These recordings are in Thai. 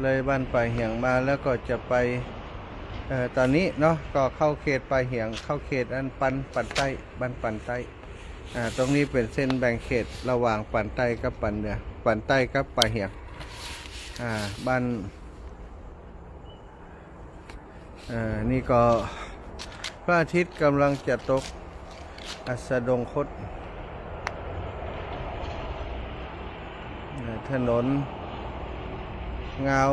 เลยบ้านป่าเหียงมาแล้วก็จะไปตอนนี้เนาะก็เข้าเขตป่าเหียงเข้าเขตอันปันใต้บ้านปันใต้ตรงนี้เป็นเส้นแบ่งเขตระหว่างปันใต้กับปันเหนือปันใต้กับป่าเหียงบ้านนี่ก็พระอาทิตย์กำลังจะตกอัสดงคตถนนเงา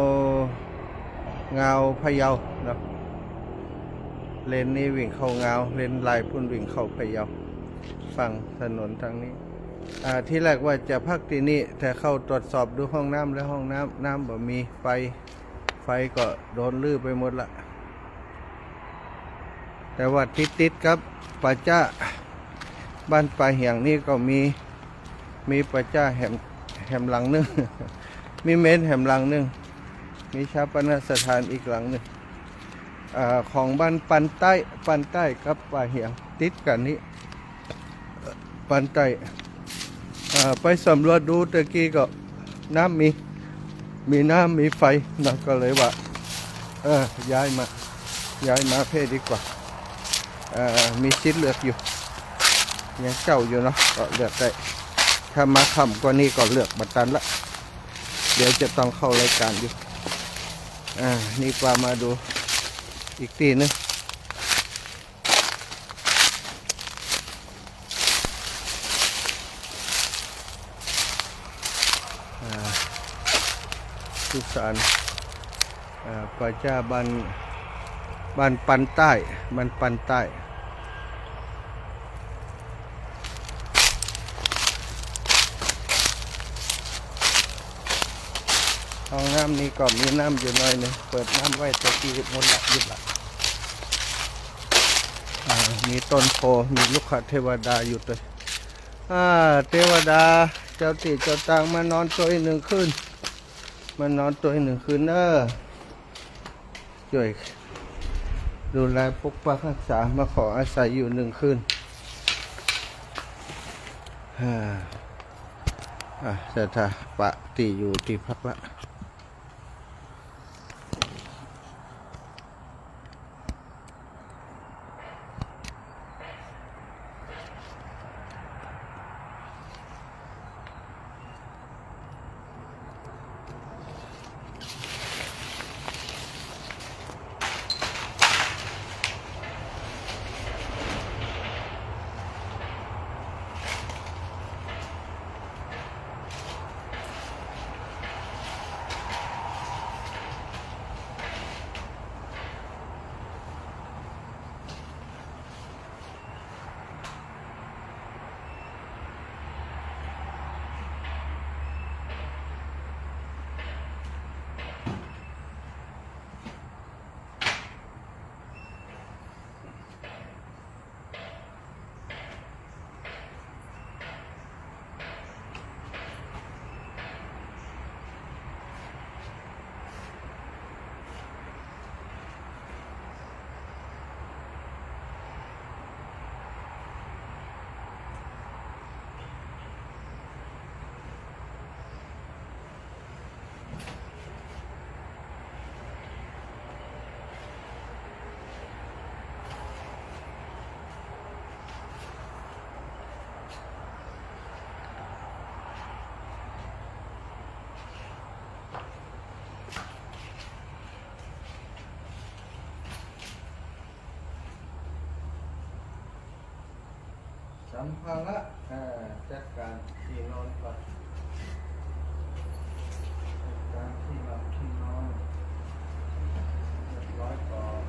พะเยาเนาะเลนนี้วิ่งเข้าเงาเลนลายพุ่นวิ่งเข้าพะเยาฝั่งถนนทางนี้ที่แรกว่าจะพักที่นี่แต่เข้าตรวจสอบดูห้องน้ำแล้วห้องน้ำบ่มีไฟก็โดนลื้อไปหมดละแต่ว่าติดครับป่าจ้าบ้านป่าเหียงนี่ก็มีป่าจ้าแหมหลังนึง มีเมนแหมหลังนึงมีชาปนสถานอีกหลังนึงของบ้านปันใต้กับป่าเหียงติดกันนี้ปันใต้ไปสำรวจดูตะกี้ก็น้ำมีน้ำมีไฟนะก็เลยว่าย้ายมาเพศดีกว่ามีชิดเลือกอยู่ยังเจ้าอยู่เนาะก็เลือกได้ถ้ามาค่ำกว่านี้ก็เลือกบัตรตันละเดี๋ยวจะต้องเข้ารายการอยู่นี่ปลามาดูอีกทีนึงสุสานป่าจ้าบ้านปันใต้ห้องน้ำนี้ก็มีน้ำอยู่หน่อยนึงเปิดน้ำไว้ตะกี้หมดละยุบละมีต้นโพมีลูกขเทวดาอยู่ด้วยเทวดาเจ้าติเจ้าตังมานอนตัวอีก1 คืนช่วยดูแลปกปักรักษามาขออาศัยอยู่1 คืนแต่ถ้าปะติอยู่ที่พักละสัมภาระจัดการที่นอนก่อนจัดการที่หลับที่นอนเรียบร้อยก่อน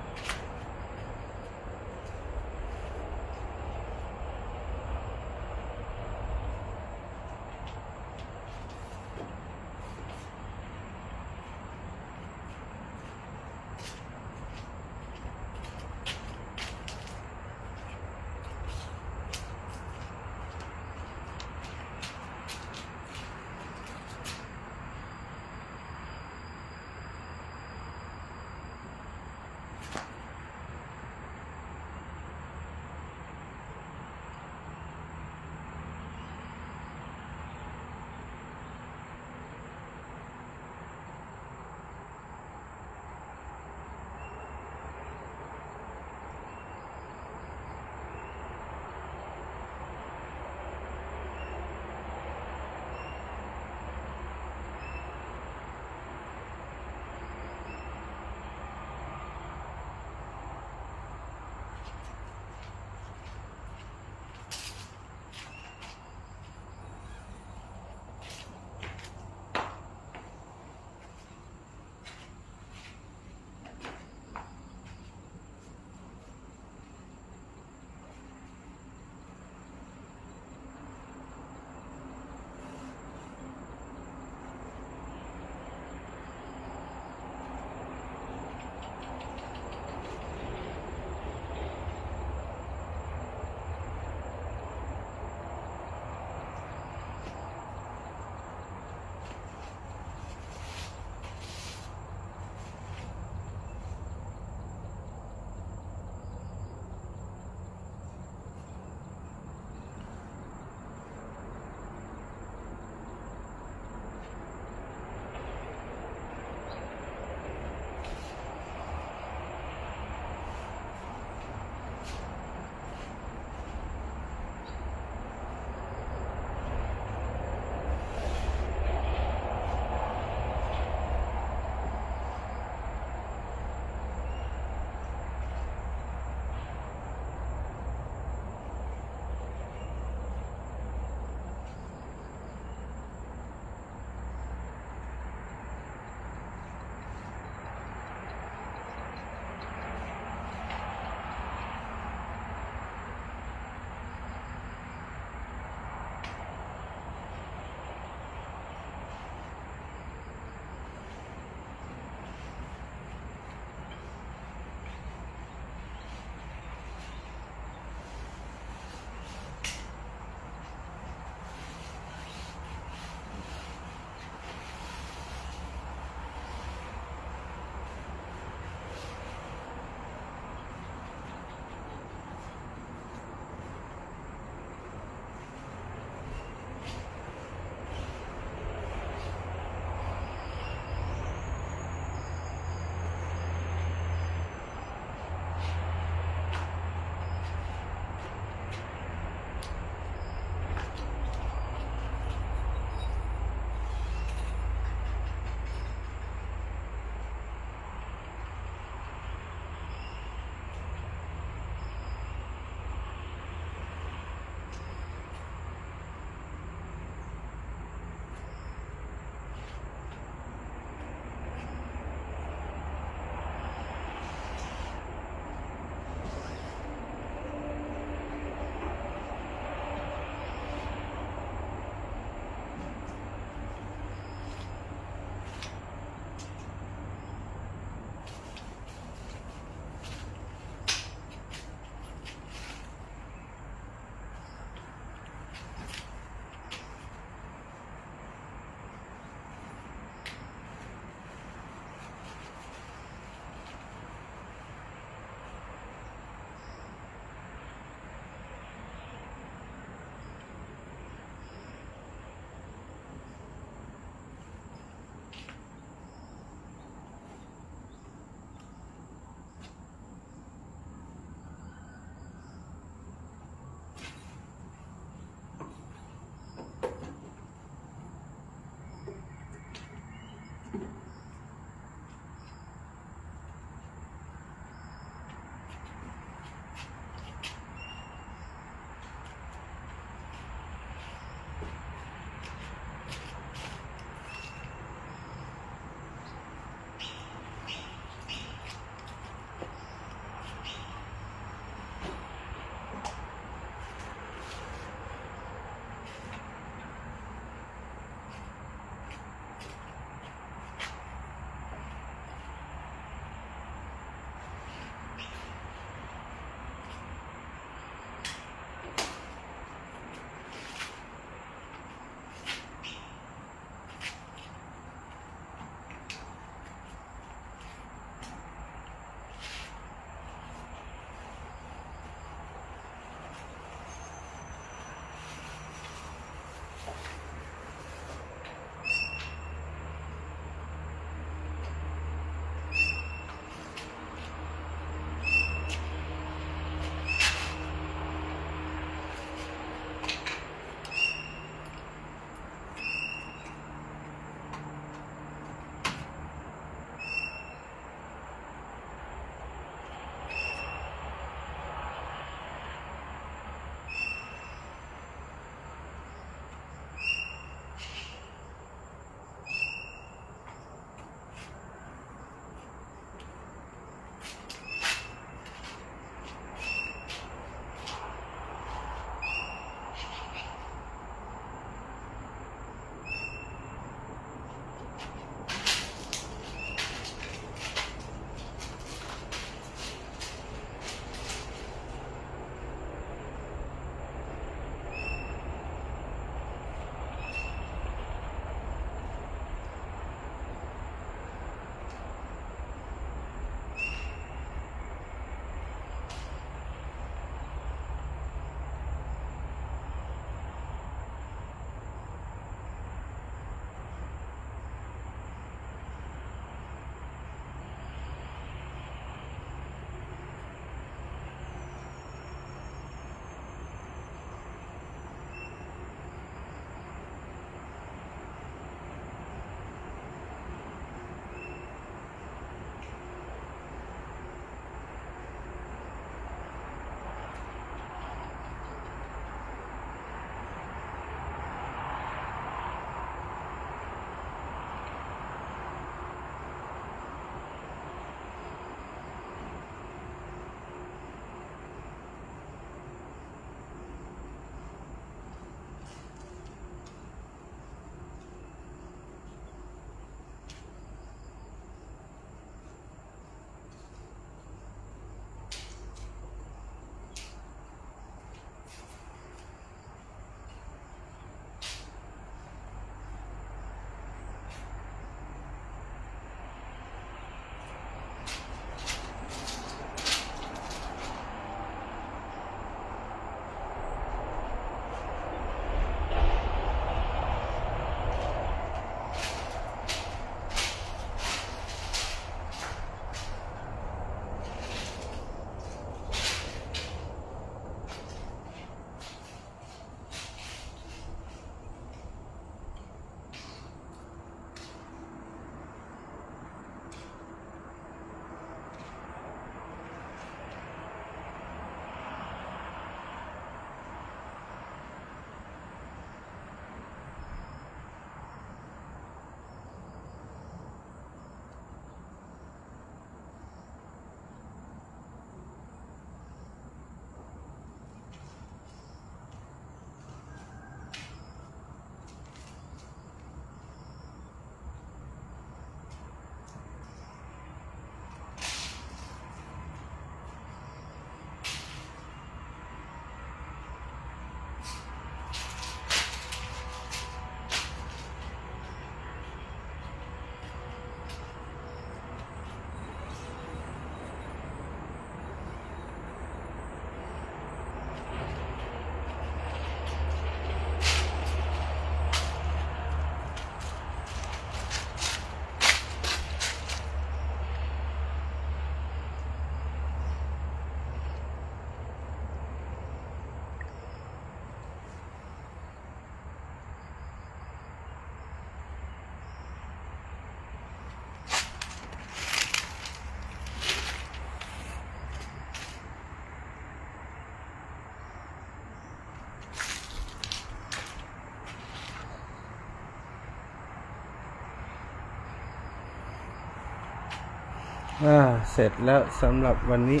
เสร็จแล้วสำหรับวันนี้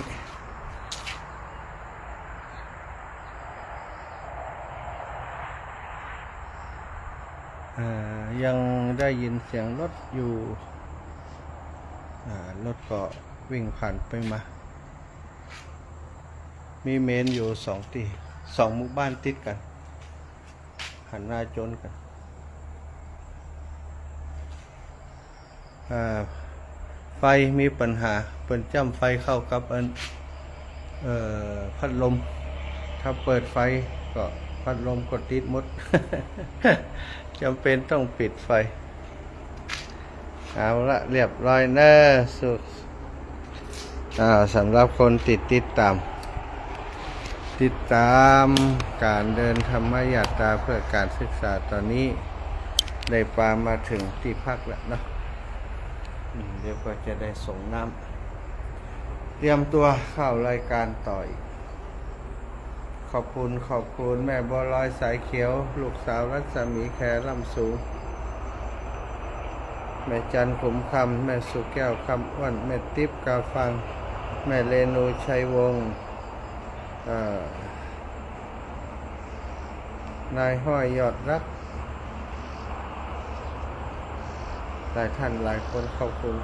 ยังได้ยินเสียงรถอยู่รถก็วิ่งผ่านไปมามีเมนอยู่สองหมู่บ้านติดกันหันหน้าจนกันไฟมีปัญหาเปิดจ้ำไฟเข้ากับพัดลมถ้าเปิดไฟก็พัดลมกดติดหมด จำเป็นต้องปิดไฟเอาละเรียบร้อยเนอะสุดสำหรับคนติดตามการเดินธรรมยาตราเพื่อการศึกษาตอนนี้ได้ปามาถึงที่พักแล้วเนาะเดี๋ยวก็จะได้ส่งน้ำเตรียมตัวเข้ารายการต่ออีกขอบคุณแม่บัวลอยสายเขียวลูกสาวรัศมีแคลำสูงแม่จันขุมคำแม่สุแก้วคำอ้วนแม่ติ๊บกาฟังแม่เรนูชัยวงศ์นายห้อยยอดรักหลายท่านหลายคนขอบคุณ